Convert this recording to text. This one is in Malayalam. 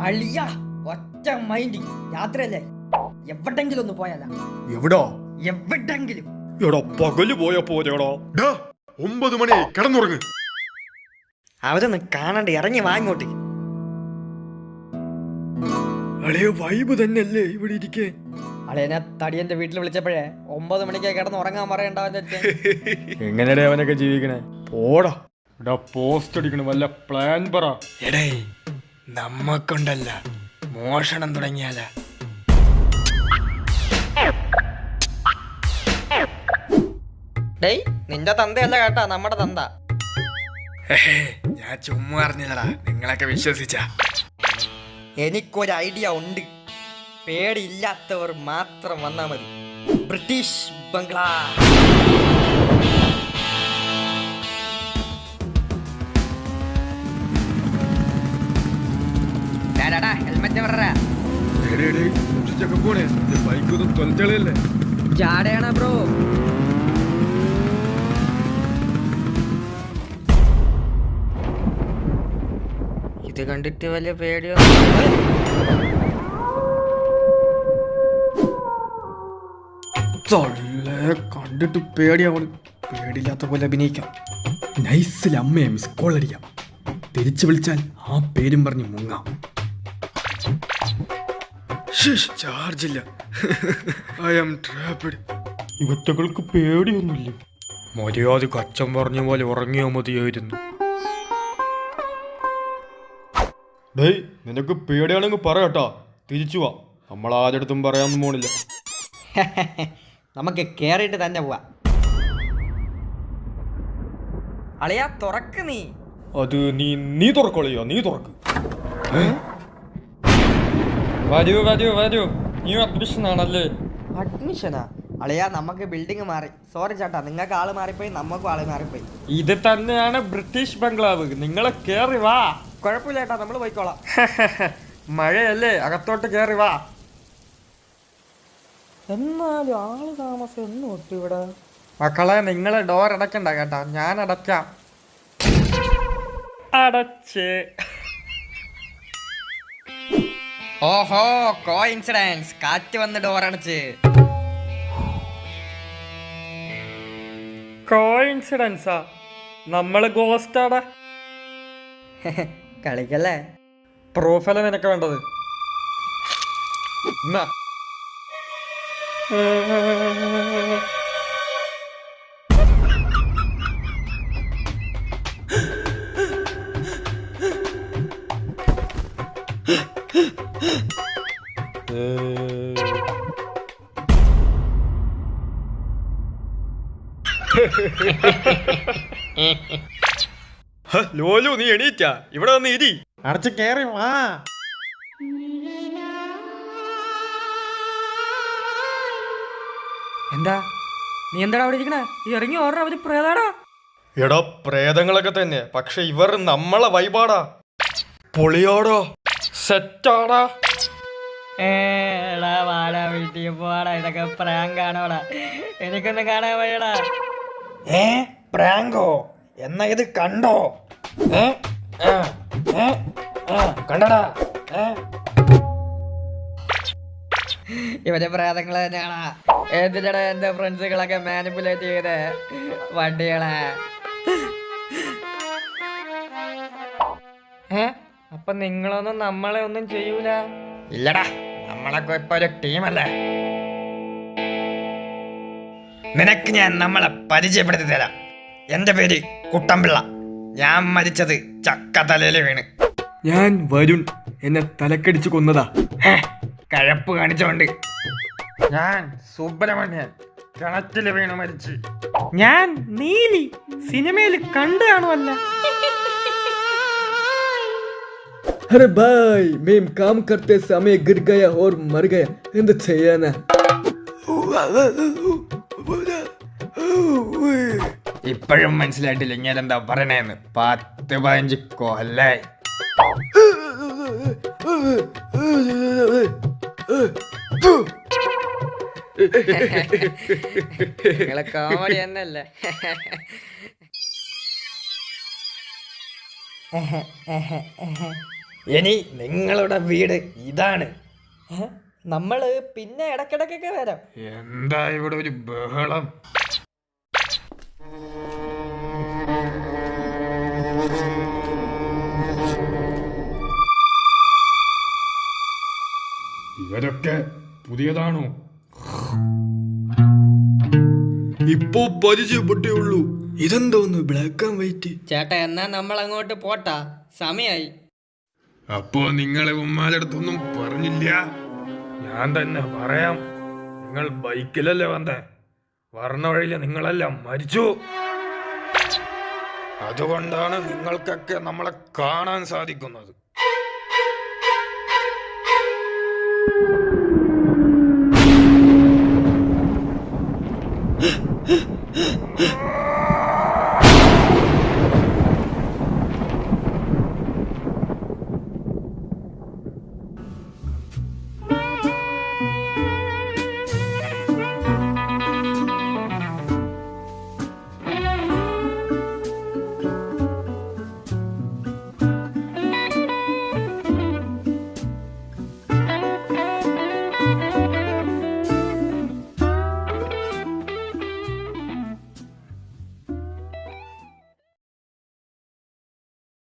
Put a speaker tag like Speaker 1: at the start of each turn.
Speaker 1: അളിയ ഒറ്റ മൈൻഡ്. രാത്രിയല്ലേ, എവിടെങ്കിലും ഒന്ന് പോയാല.
Speaker 2: എവിടോ?
Speaker 1: എവിടെങ്കിലും.
Speaker 2: എടാ പകല് പോയാ പോരാടാ. 9 മണി കിടന്നുറങ്ങ്.
Speaker 1: അവരൊന്ന് കാണണ്ട്, ഇറങ്ങി വാങ്ങോട്ട്.
Speaker 2: അളിയ വൈബ് തന്നെയല്ലേ ഇവിടെ ഇരിക്കേ.
Speaker 1: അളിയനെ തടിയന്റെ വീട്ടിൽ വിളിച്ചപ്പോഴേ 9 മണിക്ക് കിടന്ന് ഉറങ്ങാൻ പറയണ്ടാവുന്ന.
Speaker 2: എങ്ങനെയാ അവനൊക്കെ ജീവിക്കണേ? പോടാ. എടാ പോസ്റ്റ് അടിക്കണ വല്ല പ്ലാൻ പറ.
Speaker 3: എടേ നമ്മക്കൊണ്ടല്ല മോഷണം തുടങ്ങിയാല.
Speaker 1: ഡേയ്, നിന്റെ തന്തയല്ല കേട്ടാ, നമ്മുടെ തന്ത.
Speaker 3: ഞാൻ ചുമ്മാ അറിഞ്ഞതാ, നിങ്ങളൊക്കെ വിശ്വസിച്ച.
Speaker 1: എനിക്കൊരു ഐഡിയ ഉണ്ട്. പേടിയില്ലാത്തവർ മാത്രം വന്നാ മതി. ബ്രിട്ടീഷ് ബംഗ്ലാ. ഹെൽമെറ്റ്
Speaker 2: പോണേ, ബൈക്കൊന്നും തൊലച്ചളയല്ലേ.
Speaker 1: ചാടയാണ് ബ്രോ. ഇത് കണ്ടിട്ട് വലിയ പേടിയോ?
Speaker 2: കണ്ടിട്ട് പേടിയാവണം. പേടിയില്ലാത്ത പോലെ അഭിനയിക്കാം. നൈസിൽ അമ്മയെ മിസ് കോൾ അടിക്കാം. തിരിച്ചു വിളിച്ചാൽ ആ പേരും പറഞ്ഞ് മുങ്ങാം. ചാർജില്ല. I am trapped. ഇവറ്റകൾക്ക് പേടിയൊന്നുമില്ല. മര്യാദക്ക് അച്ഛൻ പറഞ്ഞ പോലെ ഉറങ്ങിയാ മതിയായിരുന്നു. ഡേയ്, നിനക്ക് പേടിയാണെങ്കിൽ പറയട്ടാ, തിരിച്ചു വാ. നമ്മൾ ആരടുത്തും പറയാനൊന്നും പോണില്ല.
Speaker 1: നമുക്ക് കേറിയിട്ട് തന്നെ പോവാ. അളിയാ തുറക്ക് നീ.
Speaker 2: അത് നീ തുറക്കോളിയോ? നീ തുറക്ക്.
Speaker 4: വരൂ വരൂ വരൂ. ന്യൂ അഡ്മിഷൻ ആണല്ലേ?
Speaker 1: അഡ്മിഷനാ? അളിയാ നമുക്ക് ബിൽഡിംഗ് മാറി. സോറി ചേട്ടാ, നിങ്ങൾക്ക് ആള് മാറിപ്പോയി, നമുക്കും ആള് മാറിപ്പോയി.
Speaker 4: ഇത് തന്നെയാണ് ബ്രിട്ടീഷ് ബംഗ്ലാവ്. നിങ്ങളെ കേറി വാ.
Speaker 1: കുഴപ്പമില്ല ചേട്ടാ, നമ്മൾ പോയിക്കോളാം.
Speaker 4: മഴയല്ലേ, അകത്തോട്ട് കേറി വാ.
Speaker 1: എന്നാലും ആള് താമസം ഒന്നും ഒട്ടും ഇവിടെ.
Speaker 4: മക്കളെ, നിങ്ങള് ഡോർ അടയ്ക്കണ്ട കേട്ടാ, ഞാൻ അടയ്ക്കാം. അടച്ച്.
Speaker 1: ഓഹോ, കോഇൻസിഡൻസ്. കാറ്റ് വന്ന് ഡോർ അടച്ച്.
Speaker 4: കോഇൻസിഡൻസാ? നമ്മള് ഗോസ്റ്റാടാ.
Speaker 1: കളിക്കല്ലേ.
Speaker 4: പ്രൂഫല്ലേ നിനക്ക് വേണ്ടത്? എന്നാ
Speaker 2: ലോലു, നീ എണീറ്റാ? ഇവിടെ വന്ന് ഇരി.
Speaker 4: അടച്ച് കേറി വാ.
Speaker 1: എന്താ നീ എന്താടാ അവിടെ ഇരിക്കണേ? ഇറങ്ങി ഓർഡർ. അവര് പ്രേതാടാ.
Speaker 2: എടാ പ്രേതങ്ങളൊക്കെ തന്നെ, പക്ഷെ ഇവർ നമ്മളെ വൈബാടാ. പൊളിയാടാ, സെറ്റാടാ.
Speaker 1: വാടാ വീട്ടിൽ പോടാ. ഇതൊക്കെ പ്രാങ്കാണോടാ? എനിക്കൊന്ന് കാണാൻ വയ്യടാ.
Speaker 3: പ്രാങ്കോ? എന്നാ ഇത് കണ്ടോ? കണ്ടടാ.
Speaker 1: ഇവരെ പ്രേതങ്ങള് തന്നെയാണാ. എന്തിനാണ് എന്റെ ഫ്രണ്ട്സുകളൊക്കെ മാനിപ്പുലേറ്റ് ചെയ്ത് വണ്ടികളെ? അപ്പൊ നിങ്ങളൊന്നും നമ്മളെ ഒന്നും ചെയ്യൂല?
Speaker 3: ഇല്ലടാ, നമ്മളൊക്കെ ഇപ്പൊ ഒരു ടീമല്ലേ. നിനക്ക് ഞാൻ നമ്മളെ പരിചയപ്പെടുത്തി തരാം. എന്റെ പേര് കുട്ടമ്പിള്ള. ഞാൻ മരിച്ചത് ചക്ക തലയില് വീണ്.
Speaker 2: ഞാൻ വരുൺ. എന്നെ തലക്കടിച്ചു കൊന്നതാ.
Speaker 3: കഴപ്പ് കാണിച്ചോണ്ട്.
Speaker 4: ഞാൻ സുബ്രഹ്മണ്യൻ, കിണറ്റില് വീണ് മരിച്ചു. ഞാൻ നീലി, സിനിമയിൽ കണ്ടു കാണുമല്ല.
Speaker 5: अरे भाई, मैं काम करते समय गिर गया और मर गया. എന്ത് ചെയ്യാനാ?
Speaker 3: ഇപ്പോഴും മനസ്സിലായിട്ടില്ല ഇങ്ങനെ എന്താ പറയണേന്ന്. 10-15 കൊല്ലായി.
Speaker 1: നിങ്ങളെ കോമഡി തന്നെയല്ലേ?
Speaker 3: ഇനി നിങ്ങളുടെ വീട് ഇതാണ്.
Speaker 1: നമ്മള് പിന്നെ ഇടക്കിടക്കൊക്കെ വരാം.
Speaker 3: എന്താ ഇവിടെ ഒരു ബഹളം?
Speaker 2: ഇവരൊക്കെ പുതിയതാണോ? ഇപ്പോ പരിചയപ്പെട്ടേ ഉള്ളൂ. ഇതെന്തോന്ന് ബ്ലാക്ക് ആൻഡ് വൈറ്റ്?
Speaker 1: ചേട്ടാ എന്നാ നമ്മൾ അങ്ങോട്ട് പോട്ടാ, സമയായി.
Speaker 3: അപ്പോ നിങ്ങളെ ഉമ്മാലടുത്തൊന്നും പറഞ്ഞില്ല?
Speaker 4: ഞാൻ തന്നെ പറയാം. നിങ്ങൾ ബൈക്കിലല്ലേ വന്നേ? വർണ്ണ വഴിയില് നിങ്ങളെല്ലാം മരിച്ചു.
Speaker 3: അതുകൊണ്ടാണ് നിങ്ങൾക്കൊക്കെ നമ്മളെ കാണാൻ സാധിക്കുന്നത്.